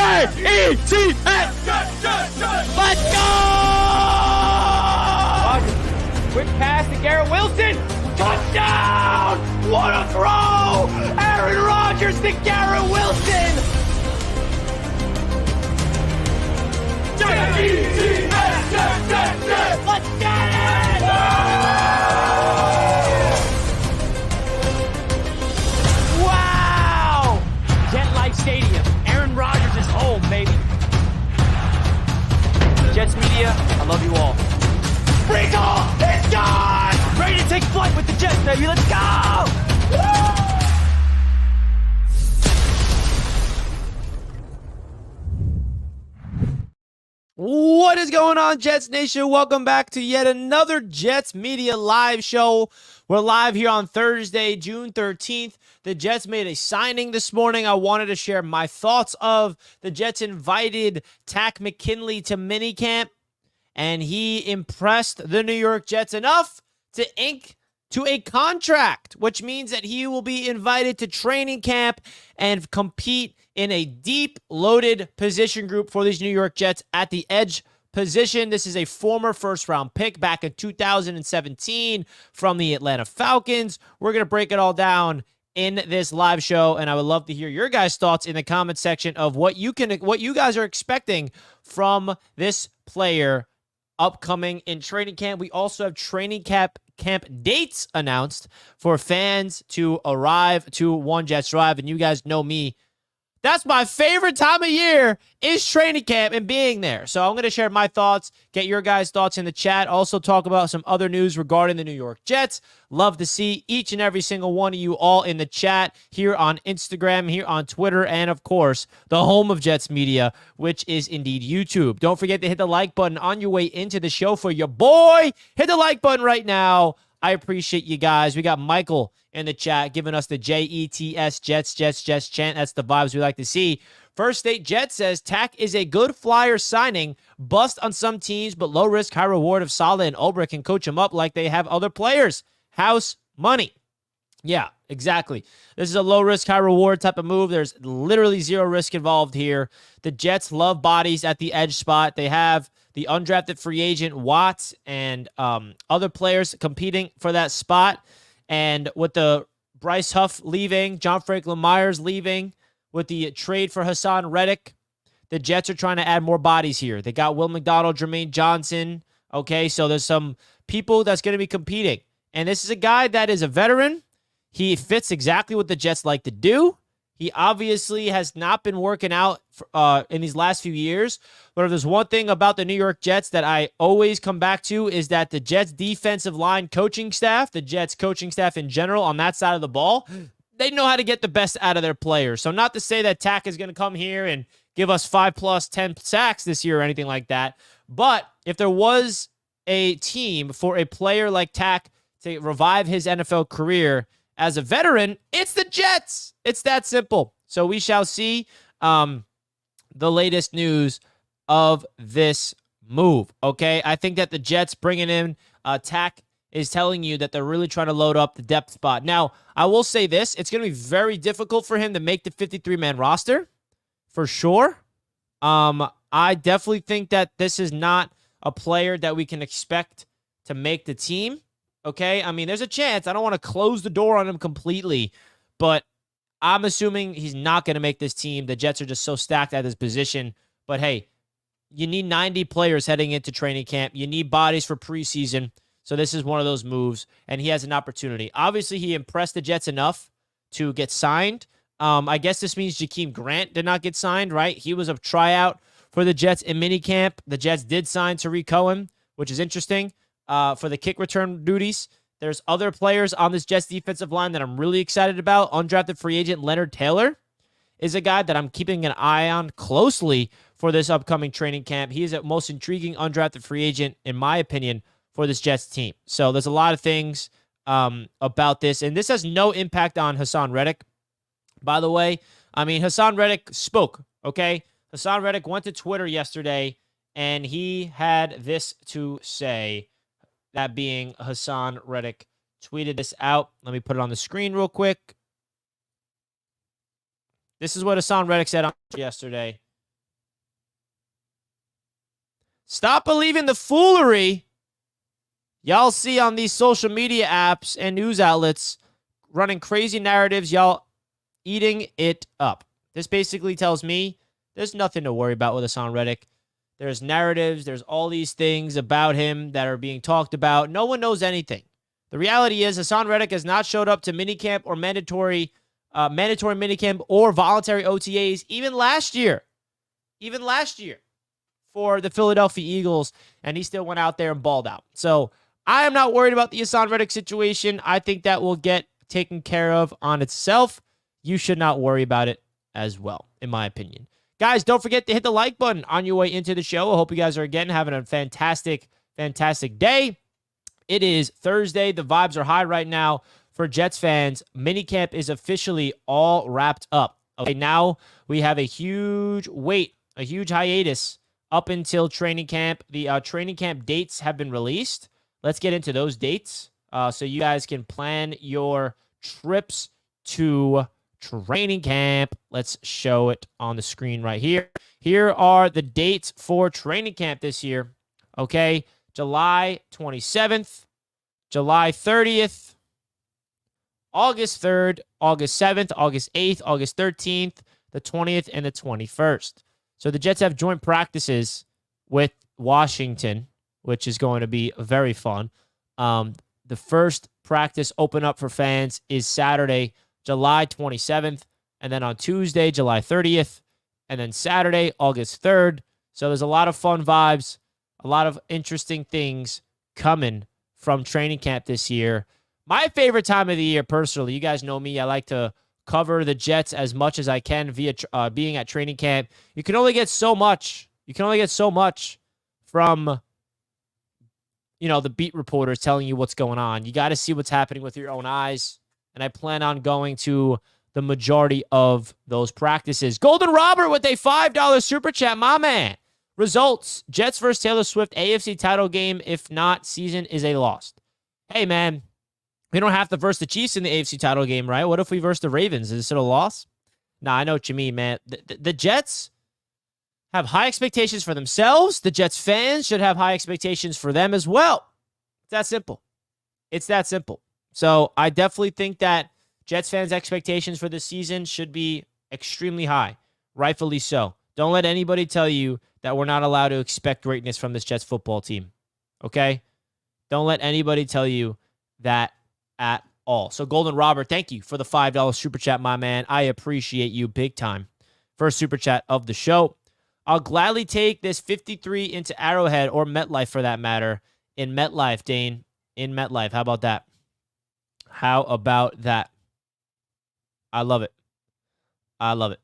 J-E-T-S! Let's go! Quick pass to Garrett Wilson. Touchdown! What a throw! Aaron Rodgers to Garrett Wilson. J-E-T-S! Let's get it! Wow! Jet Stadium. Aaron Rodgers is home, baby. Jets media, I love you all. Recall is gone! Ready to take flight with the Jets, baby. Let's go! Woo! What is going on, Jets Nation? Welcome back to yet another Jets Media live show. We're live here on Thursday, June 13th. The Jets made a signing this morning. I wanted to share my thoughts of the Jets invited McKinley to minicamp, and he impressed the New York Jets enough to ink to a contract, which means that he will be invited to training camp and compete in a deep loaded position group for these New York Jets at the edge position. This is a former first-round pick back in 2017 from the Atlanta Falcons. We're going to break it all down in this live show, and I would love to hear your guys' thoughts in the comment section of what you guys are expecting from this player upcoming in training camp. We also have training camp dates announced for fans to arrive to One Jets Drive, and you guys know me. That's my favorite time of year is training camp and being there. So I'm going to share my thoughts, get your guys' thoughts in the chat, also talk about some other news regarding the New York Jets. Love to see each and every single one of you all in the chat here on Instagram, here on Twitter, and of course, the home of Jets Media, which is indeed YouTube. Don't forget to hit the like button on your way into the show for your boy. Hit the like button right now. I appreciate you guys. We got Michael in the chat giving us the Jets, Jets chant. That's the vibes we like to see. First State Jet says, Tack is a good flyer signing. Bust on some teams, but low risk, high reward if Saleh and Ulbrich can coach him up like they have other players. House money. Yeah, exactly. This is a low risk, high reward type of move. There's literally zero risk involved here. The Jets love bodies at the edge spot. They have the undrafted free agent Watts and other players competing for that spot. And with the Bryce Huff leaving, John Franklin Myers leaving, with the trade for Hassan Reddick, the Jets are trying to add more bodies here. They got Will McDonald, Jermaine Johnson. Okay, so there's some people that's going to be competing. And this is a guy that is a veteran. He fits exactly what the Jets like to do. He obviously has not been working out in these last few years. But if there's one thing about the New York Jets that I always come back to is that the Jets defensive line coaching staff, the Jets coaching staff in general on that side of the ball, they know how to get the best out of their players. So not to say that Tack is going to come here and give us 5+ 10 sacks this year or anything like that. But if there was a team for a player like Tack to revive his NFL career as a veteran, it's the Jets. It's that simple. So we shall see the latest news of this move, okay? I think that the Jets bringing in Tack is telling you that they're really trying to load up the depth spot. Now, I will say this. It's going to be very difficult for him to make the 53-man roster, for sure. I definitely think that this is not a player that we can expect to make the team. Okay, I mean, there's a chance. I don't want to close the door on him completely, but I'm assuming he's not going to make this team. The Jets are just so stacked at his position. But hey, you need 90 players heading into training camp. You need bodies for preseason. So this is one of those moves, and he has an opportunity. Obviously, he impressed the Jets enough to get signed. I guess this means Jakeem Grant did not get signed, right? He was a tryout for the Jets in minicamp. The Jets did sign Tariq Cohen, which is interesting. For the kick return duties. There's other players on this Jets defensive line that I'm really excited about. Undrafted free agent Leonard Taylor is a guy that I'm keeping an eye on closely for this upcoming training camp. He is the most intriguing undrafted free agent, in my opinion, for this Jets team. So there's a lot of things about this, and this has no impact on Hassan Reddick, by the way. I mean, Hassan Reddick spoke, okay? Hassan Reddick went to Twitter yesterday, and he had this to say. That being Hassan Reddick tweeted this out. Let me put it on the screen real quick. This is what Hassan Reddick said on yesterday. Stop believing the foolery y'all see on these social media apps and news outlets running crazy narratives, y'all eating it up. This basically tells me there's nothing to worry about with Hassan Reddick. There's narratives. There's all these things about him that are being talked about. No one knows anything. The reality is Hassan Reddick has not showed up to minicamp or mandatory minicamp or voluntary OTAs even last year. Even last year for the Philadelphia Eagles, and he still went out there and balled out. So I am not worried about the Hassan Reddick situation. I think that will get taken care of on itself. You should not worry about it as well, in my opinion. Guys, don't forget to hit the like button on your way into the show. I hope you guys are, again, having a fantastic, fantastic day. It is Thursday. The vibes are high right now for Jets fans. Minicamp is officially all wrapped up. Okay, now we have a huge wait, a huge hiatus up until training camp. The training camp dates have been released. Let's get into those dates so you guys can plan your trips to training camp. Let's show it on the screen right here. Here are the dates for training camp this year. Okay, July 27th, July 30th, August 3rd, August 7th, August 8th, August 13th, the 20th, and the 21st. So the Jets have joint practices with Washington, which is going to be very fun. The first practice open up for fans is Saturday, July 27th, and then on Tuesday, July 30th, and then Saturday, August 3rd. So there's a lot of fun vibes, a lot of interesting things coming from training camp this year. My favorite time of the year, personally, you guys know me, I like to cover the Jets as much as I can via being at training camp. You can only get so much. You can only get so much from, you know, the beat reporters telling you what's going on. You got to see what's happening with your own eyes. And I plan on going to the majority of those practices. Golden Robert with a $5 super chat, my man. Results, Jets versus Taylor Swift, AFC title game. If not, season is a loss. Hey, man, we don't have to verse the Chiefs in the AFC title game, right? What if we verse the Ravens? Is it a loss? Nah, I know what you mean, man. The Jets have high expectations for themselves. The Jets fans should have high expectations for them as well. It's that simple. It's that simple. So I definitely think that Jets fans' expectations for this season should be extremely high, rightfully so. Don't let anybody tell you that we're not allowed to expect greatness from this Jets football team, okay? Don't let anybody tell you that at all. So Golden Robert, thank you for the $5 super chat, my man. I appreciate you big time. First super chat of the show. I'll gladly take this 53 into Arrowhead or MetLife for that matter. In MetLife, Dane. In MetLife. How about that? How about that? I love it. I love it.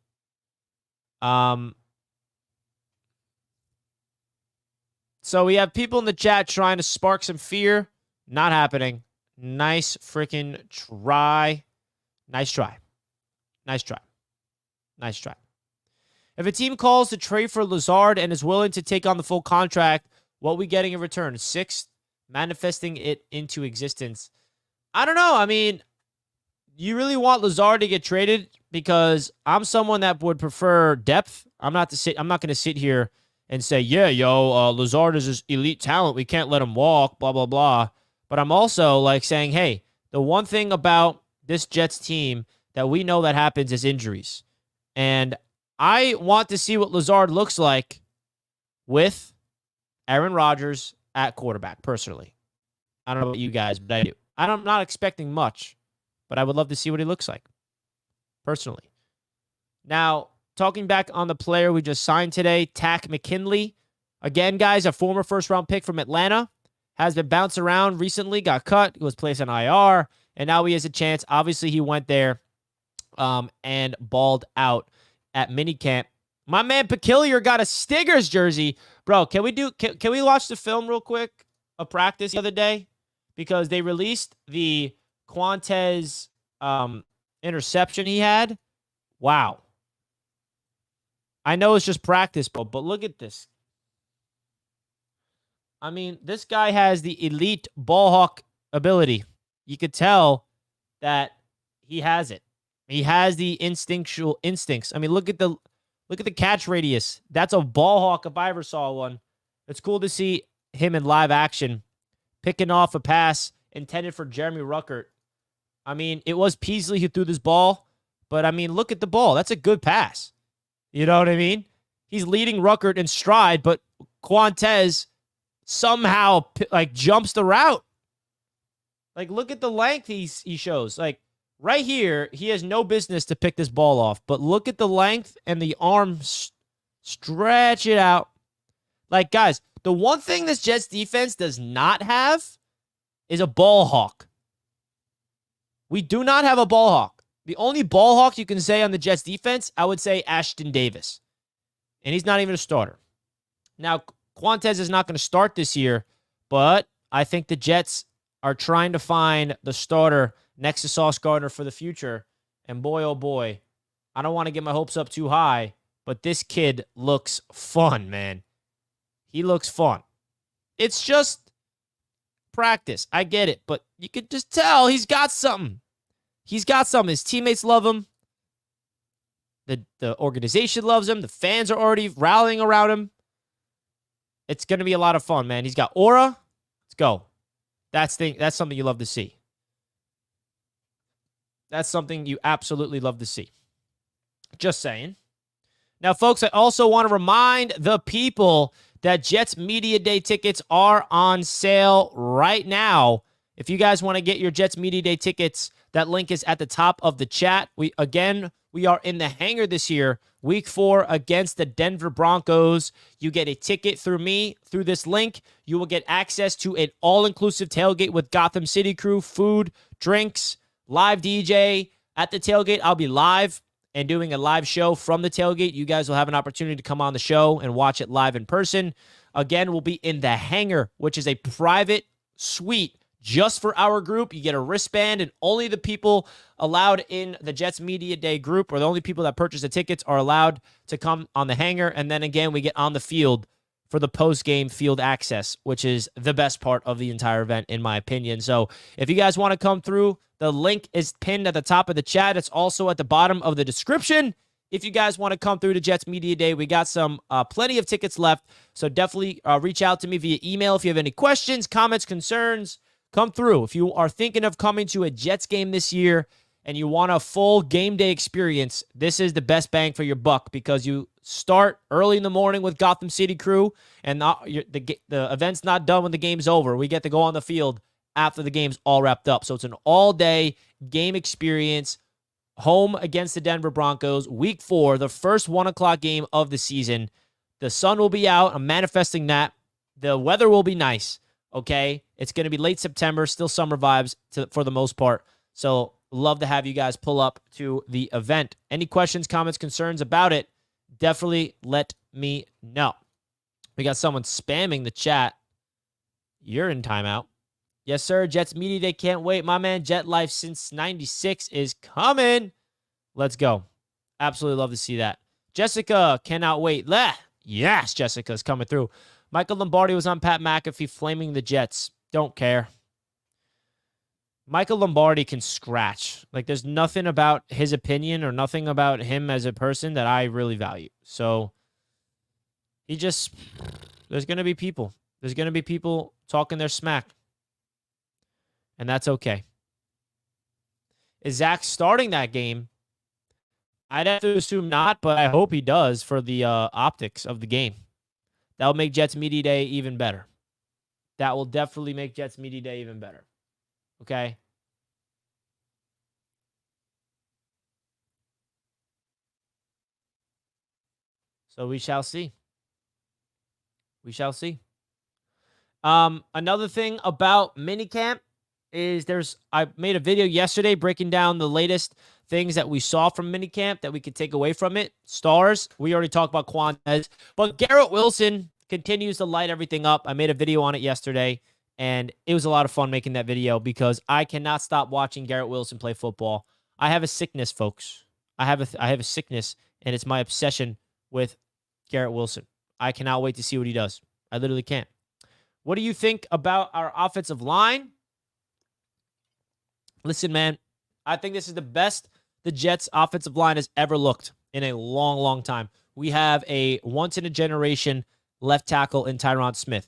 So we have people in the chat trying to spark some fear. Not happening. Nice freaking try. Nice try. Nice try. Nice try. If a team calls to trade for Lazard and is willing to take on the full contract, what are we getting in return? 6th, manifesting it into existence. I don't know. I mean, you really want Lazard to get traded? Because I'm someone that would prefer depth. I'm not going to sit here and say, yeah, Lazard is this elite talent. We can't let him walk, blah, blah, blah. But I'm also like saying, hey, the one thing about this Jets team that we know that happens is injuries. And I want to see what Lazard looks like with Aaron Rodgers at quarterback, personally. I don't know about you guys, but I do. I'm not expecting much, but I would love to see what he looks like, personally. Now, talking back on the player we just signed today, Takk McKinley. Again, guys, a former first-round pick from Atlanta. Has been bounced around recently, got cut, was placed on IR, and now he has a chance. Obviously, he went there and balled out at minicamp. My man Peculiar got a Stiggers jersey. Bro, can we watch the film real quick of practice the other day? Because they released the Quantez interception he had. Wow. I know it's just practice, but look at this. I mean, this guy has the elite ball hawk ability. You could tell that he has it. He has the instinctual instincts. I mean, look at the catch radius. That's a ball hawk if I ever saw one. It's cool to see him in live action, picking off a pass intended for Jeremy Ruckert. I mean, it was Peasley who threw this ball, but I mean, look at the ball. That's a good pass. You know what I mean? He's leading Ruckert in stride, but Quantez somehow jumps the route. Like, look at the length he shows. Like, right here, he has no business to pick this ball off, but look at the length and the arm stretch it out. Like, guys, the one thing this Jets defense does not have is a ball hawk. We do not have a ball hawk. The only ball hawk you can say on the Jets defense, I would say Ashton Davis. And he's not even a starter. Now, Quantez is not going to start this year, but I think the Jets are trying to find the starter next to Sauce Gardner for the future. And boy, oh boy, I don't want to get my hopes up too high, but this kid looks fun, man. He looks fun. It's just practice. I get it, but you could just tell he's got something. He's got something. His teammates love him. The organization loves him. The fans are already rallying around him. It's going to be a lot of fun, man. He's got aura. Let's go. That's something you love to see. That's something you absolutely love to see. Just saying. Now, folks, I also want to remind the people that Jets Media Day tickets are on sale right now. If you guys want to get your Jets Media Day tickets, that link is at the top of the chat. We are in the hangar this year, week 4 against the Denver Broncos. You get a ticket through me, through this link. You will get access to an all-inclusive tailgate with Gotham City crew, food, drinks, live DJ. At the tailgate, I'll be live and doing a live show from the tailgate. You guys will have an opportunity to come on the show and watch it live in person. Again, we'll be in the hangar, which is a private suite just for our group. You get a wristband, and only the people allowed in the Jets Media Day group, or the only people that purchase the tickets, are allowed to come on the hangar. And then again, we get on the field for the post-game field access, which is the best part of the entire event, in my opinion. So if you guys want to come through, the link is pinned at the top of the chat. It's also at the bottom of the description. If you guys want to come through to Jets Media Day, we got plenty of tickets left. So definitely reach out to me via email if you have any questions, comments, concerns. Come through. If you are thinking of coming to a Jets game this year and you want a full game day experience, this is the best bang for your buck, because you start early in the morning with Gotham City crew, and the event's not done when the game's over. We get to go on the field after the game's all wrapped up. So it's an all-day game experience, home against the Denver Broncos, week 4, the first 1 o'clock game of the season. The sun will be out. I'm manifesting that. The weather will be nice. Okay, it's going to be late September, still summer vibes for the most part. So love to have you guys pull up to the event. Any questions, comments, concerns about it, definitely let me know. We got someone spamming the chat. You're in timeout. Yes, sir. Jets Media Day. Can't wait. My man, Jet Life since 96 is coming. Let's go. Absolutely love to see that. Jessica, cannot wait. Yes, Jessica's coming through. Michael Lombardi was on Pat McAfee flaming the Jets. Don't care. Michael Lombardi can scratch. Like, there's nothing about his opinion or nothing about him as a person that I really value. So, there's going to be people. There's going to be people talking their smack. And that's okay. Is Zach starting that game? I'd have to assume not, but I hope he does for the optics of the game. That will make Jets Media Day even better. That will definitely make Jets Media Day even better. Okay? So we shall see. We shall see. Another thing about minicamp is I made a video yesterday breaking down the latest things that we saw from minicamp that we could take away from it. Stars, we already talked about Quantez, but Garrett Wilson continues to light everything up. I made a video on it yesterday, and it was a lot of fun making that video because I cannot stop watching Garrett Wilson play football. I have a sickness, folks. I have a sickness, and it's my obsession with Garrett Wilson. I cannot wait to see what he does. I literally can't. What do you think about our offensive line? Listen, man, I think this is the best the Jets' offensive line has ever looked in a long, long time. We have a once-in-a-generation left tackle in Tyron Smith.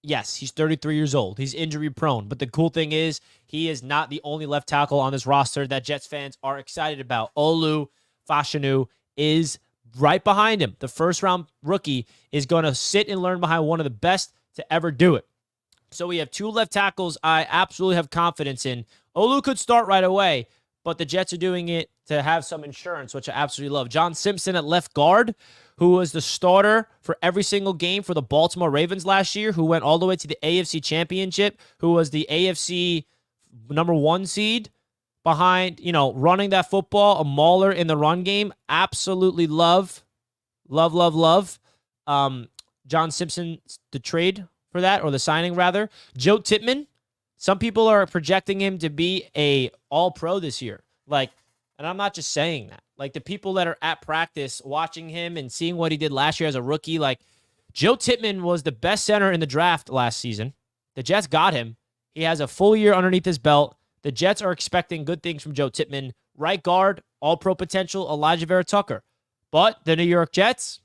Yes, he's 33 years old. He's injury prone. But the cool thing is he is not the only left tackle on this roster that Jets fans are excited about. Olu Fashanu is right behind him. The first-round rookie is going to sit and learn behind one of the best to ever do it. So we have two left tackles I absolutely have confidence in. Olu could start right away, but the Jets are doing it to have some insurance, which I absolutely love. John Simpson at left guard, who was the starter for every single game for the Baltimore Ravens last year, who went all the way to the AFC Championship, who was the AFC #1 seed behind, running that football, a mauler in the run game. Absolutely love. John Simpson, the trade for that, or the signing rather. Joe Tippmann, some people are projecting him to be a all-pro this year. And I'm not just saying that. The people that are at practice watching him and seeing what he did last year as a rookie, Joe Tippmann was the best center in the draft last season. The Jets got him. He has a full year underneath his belt. The Jets are expecting good things from Joe Tippmann. Right guard, all-pro potential, Elijah Vera Tucker. But the New York Jets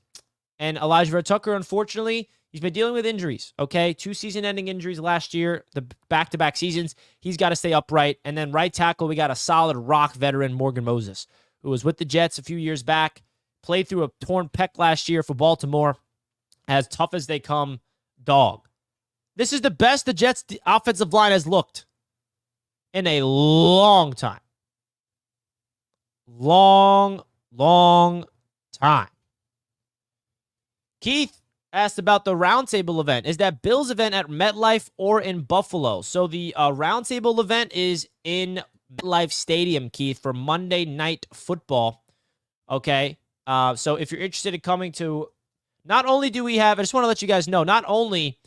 and Elijah Vera Tucker, unfortunately, he's been dealing with injuries, okay? 2 season-ending injuries last year, the back-to-back seasons. He's got to stay upright. And then right tackle, we got a solid rock veteran, Morgan Moses, who was with the Jets a few years back, played through a torn pec last year for Baltimore. As tough as they come, dog. This is the best the Jets' offensive line has looked in a long time. Long time. Keith asked about the roundtable event. Is that Bills event at MetLife or in Buffalo? So the roundtable event is in MetLife Stadium, Keith, for Monday Night Football. Okay? So if you're interested in coming to, not only do we have, I just want to let you guys know, not only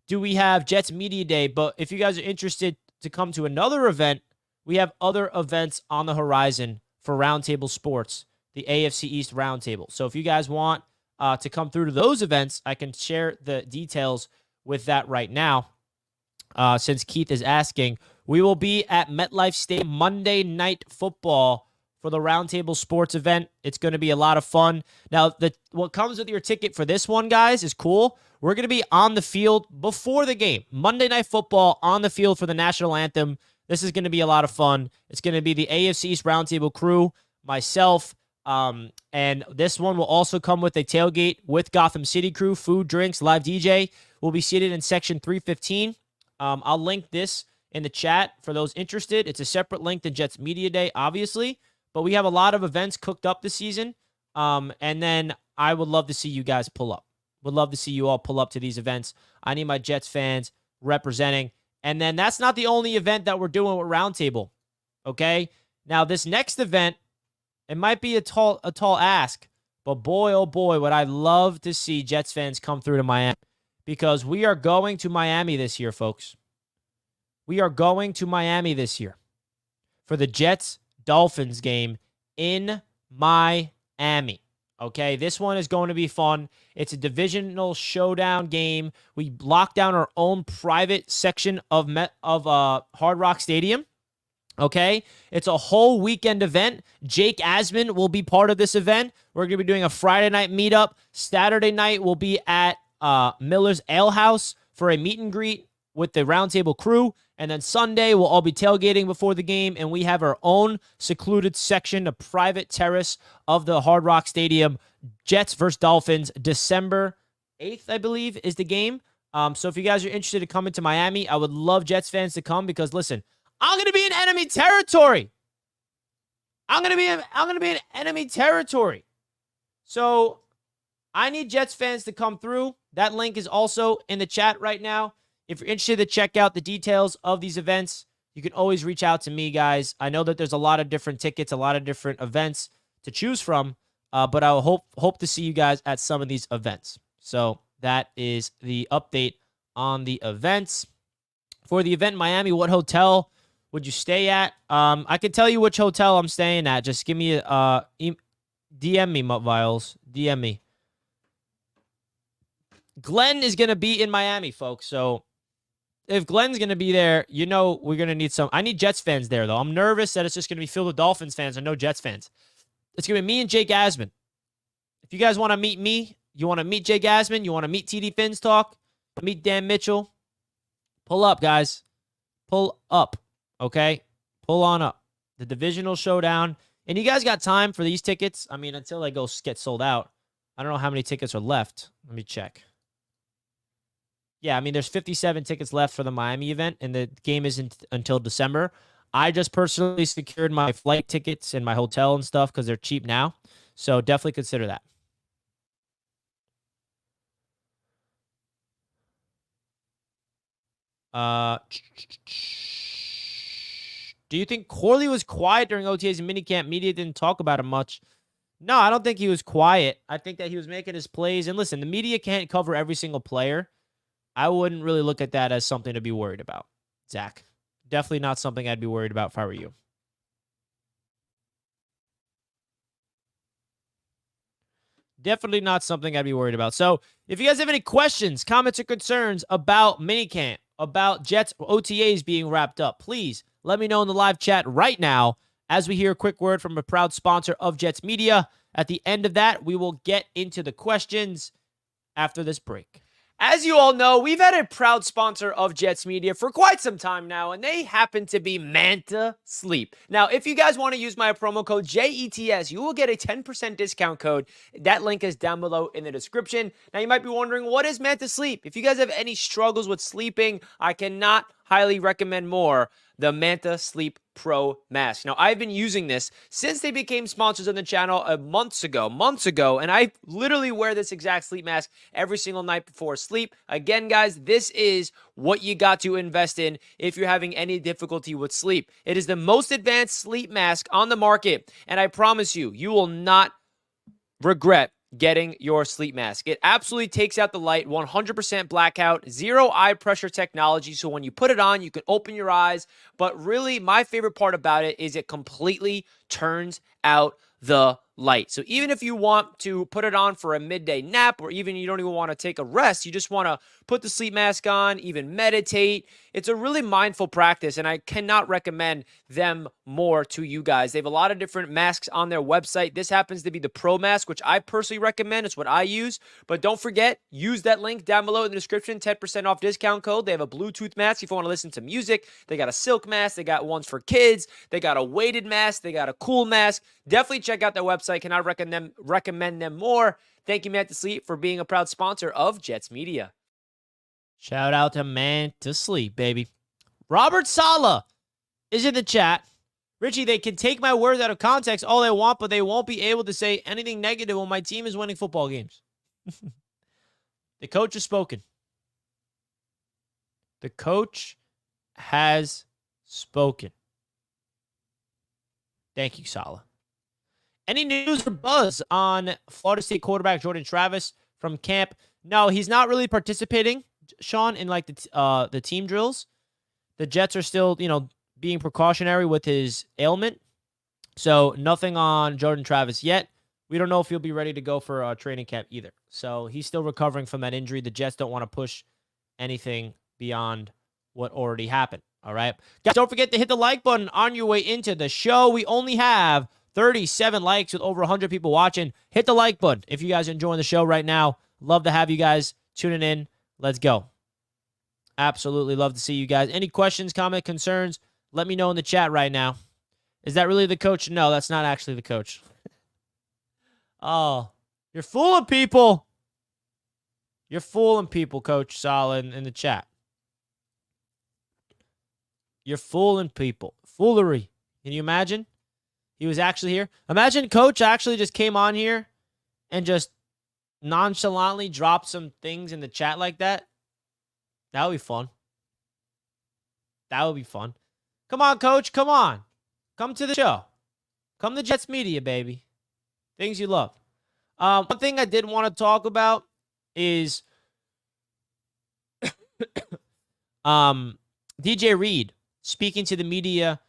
do we have Jets Media Day, but if you guys are interested to come to another event, we have other events on the horizon for Roundtable Sports, the AFC East Roundtable. So if you guys want to come through to those events, I can share the details with that right now. Since Keith is asking, we will be at MetLife Stadium Monday Night Football for the Roundtable Sports event. It's going to be a lot of fun. Now, what comes with your ticket for this one, guys, is cool. We're going to be on the field before the game. Monday Night Football on the field for the national anthem. This is going to be a lot of fun. It's going to be the AFC East Roundtable crew, myself, and this one will also come with a tailgate with Gotham City crew, food, drinks, live DJ. We'll be seated in section 315. I'll link this in the chat for those interested. It's a separate link than Jets Media Day, obviously, but we have a lot of events cooked up this season, and then I would love to see you guys pull up. Would love to see you all pull up to these events. I need my Jets fans representing. And then that's not the only event that we're doing with Roundtable, okay? Now, this next event, it might be a tall ask, but boy, oh boy, would I love to see Jets fans come through to Miami, because we are going to Miami this year, folks. We are going to Miami this year for the Jets-Dolphins game in Miami. Okay, this one is going to be fun. It's a divisional showdown game. We locked down our own private section of Hard Rock Stadium. Okay, it's a whole weekend event. Jake Asman will be part of this event. We're going to be doing a Friday night meetup. Saturday night we'll be at Miller's Ale House for a meet and greet with the Roundtable crew. And then Sunday, we'll all be tailgating before the game, and we have our own secluded section, a private terrace of the Hard Rock Stadium. Jets versus Dolphins, December 8th, I believe, is the game. So if you guys are interested in coming to Miami, I would love Jets fans to come, because, listen, I'm going to be in enemy territory. I'm going to be in enemy territory. So I need Jets fans to come through. That link is also in the chat right now. If you're interested to check out the details of these events, you can always reach out to me, guys. I know that there's a lot of different tickets, a lot of different events to choose from, but I will hope to see you guys at some of these events. So that is the update on the events. For the event in Miami, what hotel would you stay at? I can tell you which hotel I'm staying at. Just give me a DM me, Viles. DM me. Glenn is going to be in Miami, folks, so if Glenn's going to be there, we're going to need some. I need Jets fans there, though. I'm nervous that it's just going to be filled with Dolphins fans and no Jets fans. It's going to be me and Jake Asman. If you guys want to meet me, You want to meet Jay Gassman? You want to meet TD Finns talk? Meet Dan Mitchell? Pull up, guys. Pull up, okay? Pull on up. The divisional showdown. And you guys got time for these tickets? I mean, until they get sold out. I don't know how many tickets are left. Let me check. Yeah, I mean, there's 57 tickets left for the Miami event, and the game isn't until December. I just personally secured my flight tickets and my hotel and stuff because they're cheap now. So definitely consider that. Do you think Corley was quiet during OTAs and minicamp? Media didn't talk about him much. No, I don't think he was quiet. I think that he was making his plays. And listen, the media can't cover every single player. I wouldn't really look at that as something to be worried about, Zach. Definitely not something I'd be worried about if I were you. Definitely not something I'd be worried about. So if you guys have any questions, comments, or concerns about minicamp, about Jets OTAs being wrapped up, please let me know in the live chat right now as we hear a quick word from a proud sponsor of Jets Media. At the end of that, we will get into the questions after this break. As you all know, we've had a proud sponsor of Jets Media for quite some time now, and they happen to be Manta Sleep. Now, if you guys want to use my promo code JETS, you will get a 10% discount code. That link is down below in the description. Now, you might be wondering, what is Manta Sleep? If you guys have any struggles with sleeping, I cannot highly recommend more the Manta Sleep Pro Mask. Now, I've been using this since they became sponsors of the channel months ago, and I literally wear this exact sleep mask every single night before sleep. Again, guys, this is what you got to invest in if you're having any difficulty with sleep. It is the most advanced sleep mask on the market, and I promise you, you will not regret getting your sleep mask. It absolutely takes out the light, 100% blackout, zero eye pressure technology. So when you put it on, you can open your eyes. But really, my favorite part about it is it completely turns out the light. So even if you want to put it on for a midday nap, or even you don't even want to take a rest, you just want to put the sleep mask on, even meditate. It's a really mindful practice, and I cannot recommend them more to you guys. They have a lot of different masks on their website. This happens to be the Pro Mask, which I personally recommend. It's what I use. But don't forget, use that link down below in the description, 10% off discount code. They have a Bluetooth mask if you want to listen to music. They got a silk mask. They got ones for kids. They got a weighted mask. They got a cool mask. Definitely check out their website. Cannot recommend them more. Thank you, Manta Sleep, for being a proud sponsor of Jets Media. Shout out to Manta Sleep, baby. Robert Saleh is in the chat. Richie, they can take my words out of context all they want, but they won't be able to say anything negative when my team is winning football games. The coach has spoken. The coach has spoken. Thank you, Saleh. Any news or buzz on Florida State quarterback Jordan Travis from camp? No, he's not really participating, Sean, in like the team drills. The Jets are still, being precautionary with his ailment. So nothing on Jordan Travis yet. We don't know if he'll be ready to go for a training camp either. So he's still recovering from that injury. The Jets don't want to push anything beyond what already happened. All right. Guys, don't forget to hit the like button on your way into the show. We only have 37 likes with over 100 people watching. Hit the like button if you guys are enjoying the show right now. Love to have you guys tuning in. Let's go. Absolutely love to see you guys. Any questions, comment, concerns, let me know in the chat right now. Is that really the coach? No, that's not actually the coach. Oh, you're fooling people. You're fooling people, Coach Saleh, in the chat. You're fooling people. Foolery. Can you imagine? He was actually here. Imagine Coach actually just came on here and just nonchalantly dropped some things in the chat like that. That would be fun. That would be fun. Come on, Coach. Come on. Come to the show. Come to Jets Media, baby. Things you love. One thing I did want to talk about is DJ Reed speaking to the media,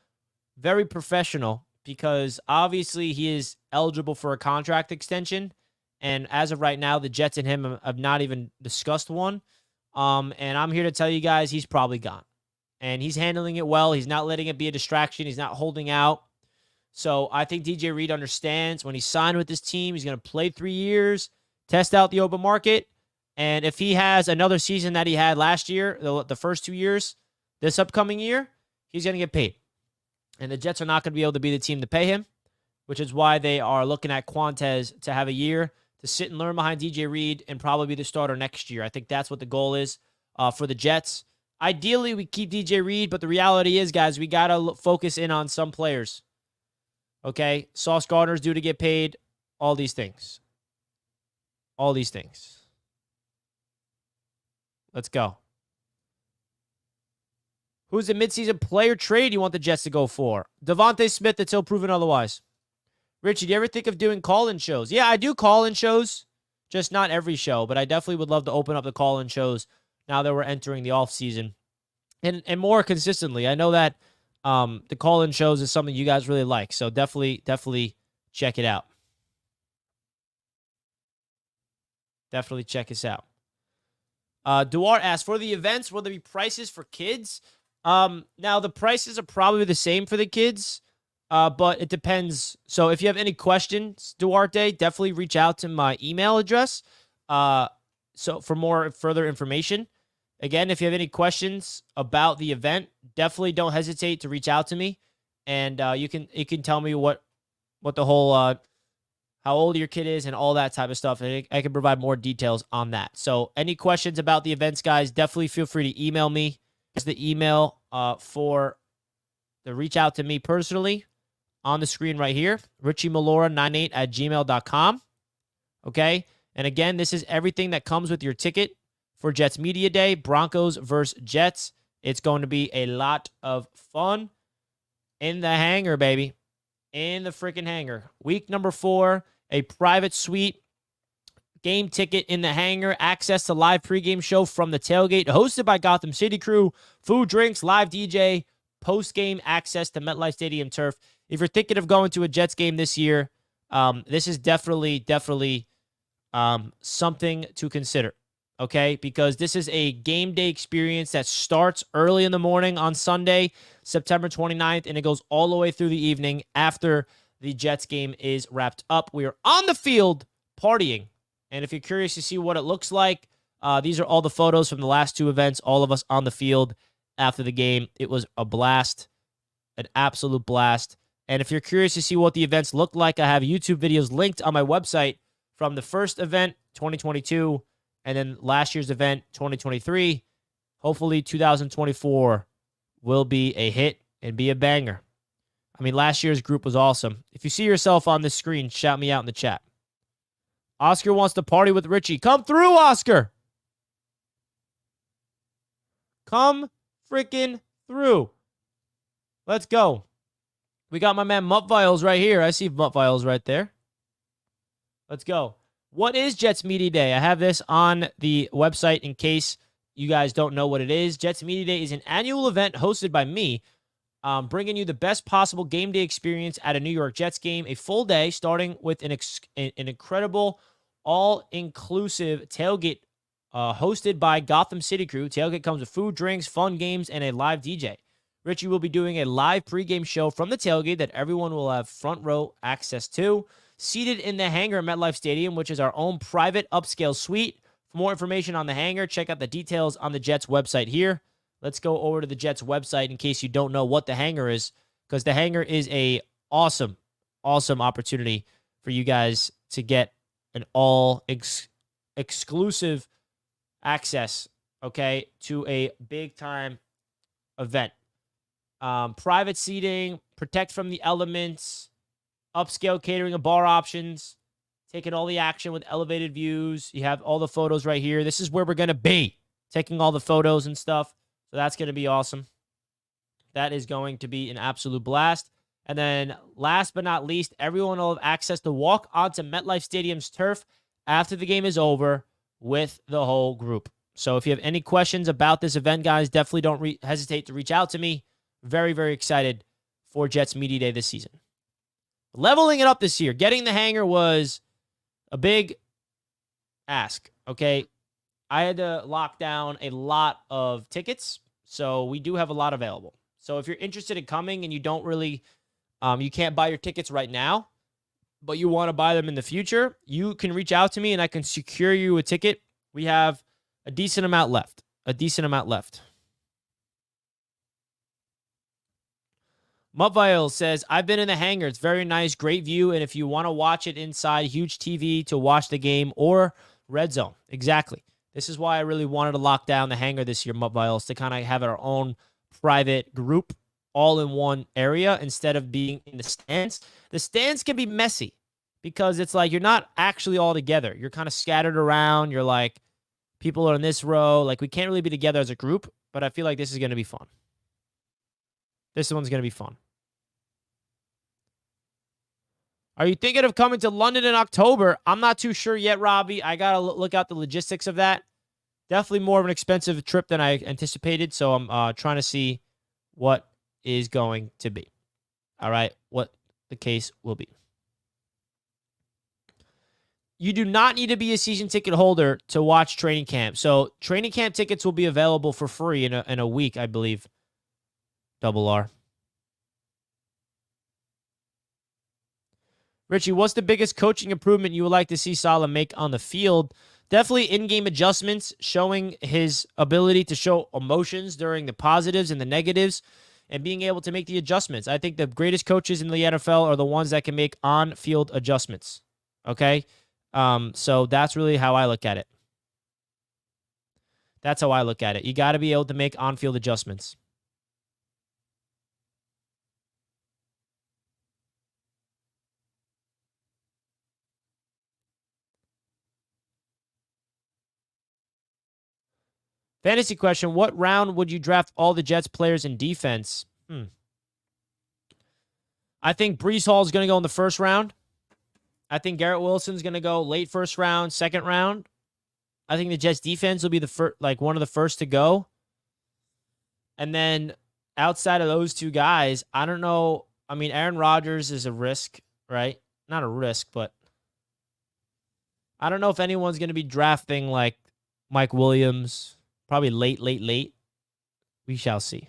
very professional, because obviously he is eligible for a contract extension. And as of right now, the Jets and him have not even discussed one. And I'm here to tell you guys he's probably gone. And he's handling it well. He's not letting it be a distraction. He's not holding out. So I think DJ Reed understands when he signed with this team, he's going to play 3 years. test out the open market. And if he has another season that he had last year, the first 2 years, this upcoming year, he's going to get paid. And the Jets are not going to be able to be the team to pay him, which is why they are looking at Quantez to have a year to sit and learn behind DJ Reed and probably be the starter next year. I think that's what the goal is for the Jets. Ideally, we keep DJ Reed, but the reality is, guys, we got to focus in on some players. Okay? Sauce Gardner's due to get paid. All these things. All these things. Let's go. Who's the midseason player trade you want the Jets to go for? Devontae Smith until proven otherwise. Richie, do you ever think of doing call-in shows? Yeah, I do call-in shows, just not every show, but I definitely would love to open up the call-in shows now that we're entering the offseason and more consistently. I know that the call-in shows is something you guys really like, so definitely check it out. Definitely check us out. Duarte asks, for the events, will there be prices for kids? Now, the prices are probably the same for the kids, but it depends. So if you have any questions, Duarte, definitely reach out to my email address so for further information. Again, if you have any questions about the event, definitely don't hesitate to reach out to me, and you can tell me what the whole how old your kid is and all that type of stuff, and I can provide more details on that. So any questions about the events, guys, definitely feel free to email me. Here's the email to reach out to me personally on the screen right here, richiemalora98@gmail.com. Okay? And again, this is everything that comes with your ticket for Jets Media Day, Broncos versus Jets. It's going to be a lot of fun in the hangar, baby. In the freaking hangar. Week number 4, a private suite, game ticket in the hangar, access to live pregame show from the tailgate, hosted by Gotham City Crew, food, drinks, live DJ, post-game access to MetLife Stadium turf. If you're thinking of going to a Jets game this year, this is definitely something to consider, okay? Because this is a game day experience that starts early in the morning on Sunday, September 29th, and it goes all the way through the evening after the Jets game is wrapped up. We are on the field partying. And if you're curious to see what it looks like, these are all the photos from the last 2 events, all of us on the field after the game. It was a blast, an absolute blast. And if you're curious to see what the events look like, I have YouTube videos linked on my website from the first event, 2022, and then last year's event, 2023. Hopefully 2024 will be a hit and be a banger. I mean, last year's group was awesome. If you see yourself on this screen, shout me out in the chat. Oscar wants to party with Richie. Come through, Oscar. Come freaking through. Let's go. We got my man Mutt Viles right here. I see Mutt Viles right there. Let's go. What is Jets Media Day? I have this on the website in case you guys don't know what it is. Jets Media Day is an annual event hosted by me, bringing you the best possible game day experience at a New York Jets game. A full day starting with an incredible all-inclusive tailgate hosted by Gotham City Crew. Tailgate comes with food, drinks, fun games, and a live DJ. Richie will be doing a live pregame show from the tailgate that everyone will have front row access to. Seated in the hangar at MetLife Stadium, which is our own private upscale suite. For more information on the hangar, check out the details on the Jets website here. Let's go over to the Jets website in case you don't know what the hangar is, because the hangar is a awesome opportunity for you guys to get an exclusive access, okay, to a big-time event. Private seating, protect from the elements, upscale catering and bar options, taking all the action with elevated views. You have all the photos right here. This is where we're going to be, taking all the photos and stuff. So that's going to be awesome. That is going to be an absolute blast. And then last but not least, everyone will have access to walk onto MetLife Stadium's turf after the game is over with the whole group. So if you have any questions about this event, guys, definitely don't hesitate to reach out to me. Very, very excited for Jets Media Day this season. Leveling it up this year. Getting the hangar was a big ask, okay? I had to lock down a lot of tickets, so we do have a lot available. So if you're interested in coming and you don't really, you can't buy your tickets right now, but you want to buy them in the future, you can reach out to me and I can secure you a ticket. We have a decent amount left. Mupvile says, I've been in the hangar. It's very nice, great view. And if you want to watch it inside, huge TV to watch the game or red zone. Exactly. This is why I really wanted to lock down the hangar this year, Mupviles, to kind of have our own private group all in one area instead of being in the stands. The stands can be messy because it's like you're not actually all together. You're kind of scattered around. You're like, people are in this row. Like, we can't really be together as a group, but I feel like this is going to be fun. This one's going to be fun. Are you thinking of coming to London in October? I'm not too sure yet, Robbie. I got to look out the logistics of that. Definitely more of an expensive trip than I anticipated, so I'm trying to see what is going to be. All right, what the case will be. You do not need to be a season ticket holder to watch training camp. So training camp tickets will be available for free in a week, I believe. Double R. Richie, what's the biggest coaching improvement you would like to see Salah make on the field? Definitely in-game adjustments, showing his ability to show emotions during the positives and the negatives, and being able to make the adjustments. I think the greatest coaches in the NFL are the ones that can make on-field adjustments. Okay? So that's really how I look at it. That's how I look at it. You got to be able to make on-field adjustments. Fantasy question, what round would you draft all the Jets players in defense? I think Breece Hall is going to go in the first round. I think Garrett Wilson's going to go late first round, second round. I think the Jets defense will be one of the first to go. And then outside of those two guys, I don't know. I mean, Aaron Rodgers is a risk, right? Not a risk, but I don't know if anyone's going to be drafting like Mike Williams. Probably late. We shall see.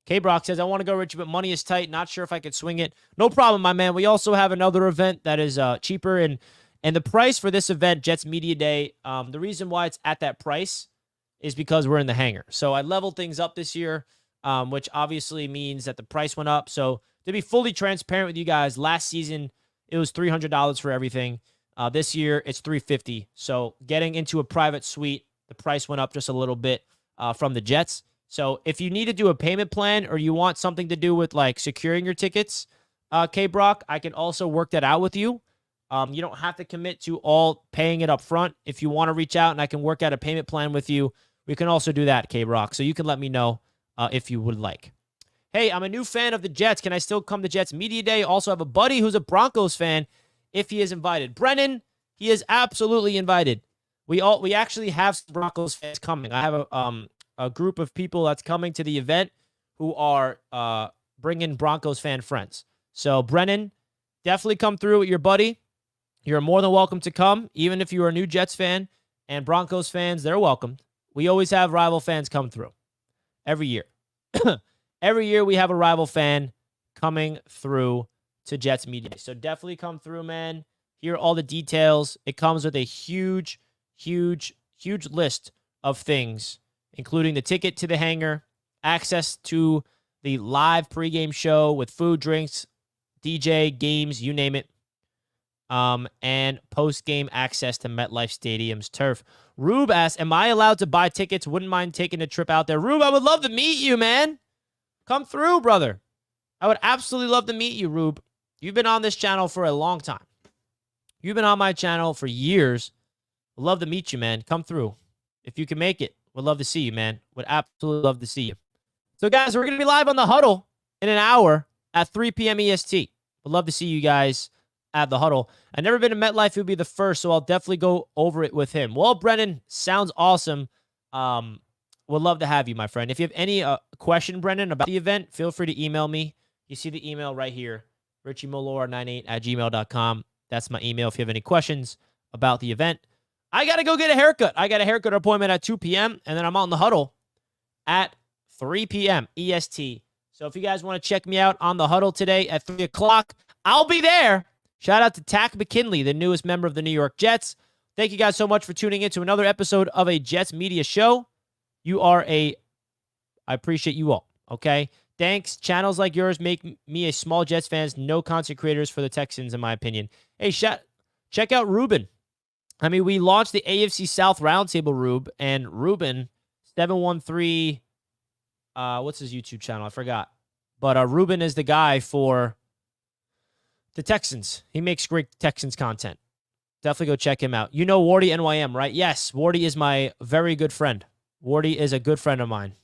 K-Brock says, I want to go, Richie, but money is tight. Not sure if I could swing it. No problem, my man. We also have another event that is cheaper. And the price for this event, Jets Media Day, the reason why it's at that price is because we're in the hangar. So I leveled things up this year, which obviously means that the price went up. So to be fully transparent with you guys, last season, it was $300 for everything. This year, it's $350. So getting into a private suite, the price went up just a little bit from the Jets. So if you need to do a payment plan or you want something to do with like securing your tickets, K-Brock, I can also work that out with you. You don't have to commit to all paying it up front. If you want to reach out and I can work out a payment plan with you, we can also do that, K-Brock. So you can let me know if you would like. Hey, I'm a new fan of the Jets. Can I still come to Jets Media Day? Also have a buddy who's a Broncos fan if he is invited. Brennan, he is absolutely invited. We actually have some Broncos fans coming. I have a group of people that's coming to the event who are bringing Broncos fan friends. So, Brennan, definitely come through with your buddy. You're more than welcome to come, even if you're a new Jets fan. And Broncos fans, they're welcome. We always have rival fans come through every year. Every year we have a rival fan coming through to Jets Media. So, definitely come through, man. Hear all the details. It comes with a huge list of things, including the ticket to the hangar, access to the live pregame show with food, drinks, DJ, games, you name it, and post-game access to MetLife Stadium's turf. Rube asks, am I allowed to buy tickets? Wouldn't mind taking a trip out there. Rube, I would love to meet you, man. Come through, brother. I would absolutely love to meet you, Rube. You've been on this channel for a long time. You've been on my channel for years. Would love to meet you, man. Come through. If you can make it, would love to see you, man. Would absolutely love to see you. So, guys, we're going to be live on The Huddle in an hour at 3 p.m. EST. Would love to see you guys at The Huddle. I've never been to MetLife. He'll be the first, so I'll definitely go over it with him. Well, Brennan, sounds awesome. Would love to have you, my friend. If you have any question, Brennan, about the event, feel free to email me. You see the email right here, richiemolor98@gmail.com. That's my email if you have any questions about the event. I got to go get a haircut. I got a haircut appointment at 2 p.m., and then I'm on The Huddle at 3 p.m. EST. So if you guys want to check me out on The Huddle today at 3 o'clock, I'll be there. Shout out to McKinley, the newest member of the New York Jets. Thank you guys so much for tuning in to another episode of a Jets Media Show. I appreciate you all, okay? Thanks. Channels like yours make me a small Jets fan, no content creators for the Texans, in my opinion. Hey, check out Ruben. I mean, we launched the AFC South Roundtable, Rube, and Ruben, 713, what's his YouTube channel? I forgot. But Ruben is the guy for the Texans. He makes great Texans content. Definitely go check him out. You know Wardy NYM, right? Yes, Wardy is my very good friend. Wardy is a good friend of mine.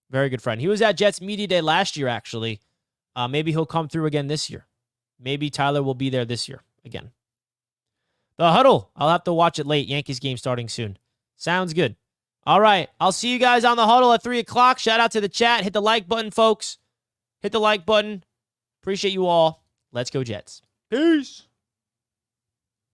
Very good friend. He was at Jets Media Day last year, actually. Maybe he'll come through again this year. Maybe Tyler will be there this year again. The Huddle. I'll have to watch it late. Yankees game starting soon. Sounds good. All right. I'll see you guys on the Huddle at 3 o'clock. Shout out to the chat. Hit the like button, folks. Hit the like button. Appreciate you all. Let's go Jets. Peace.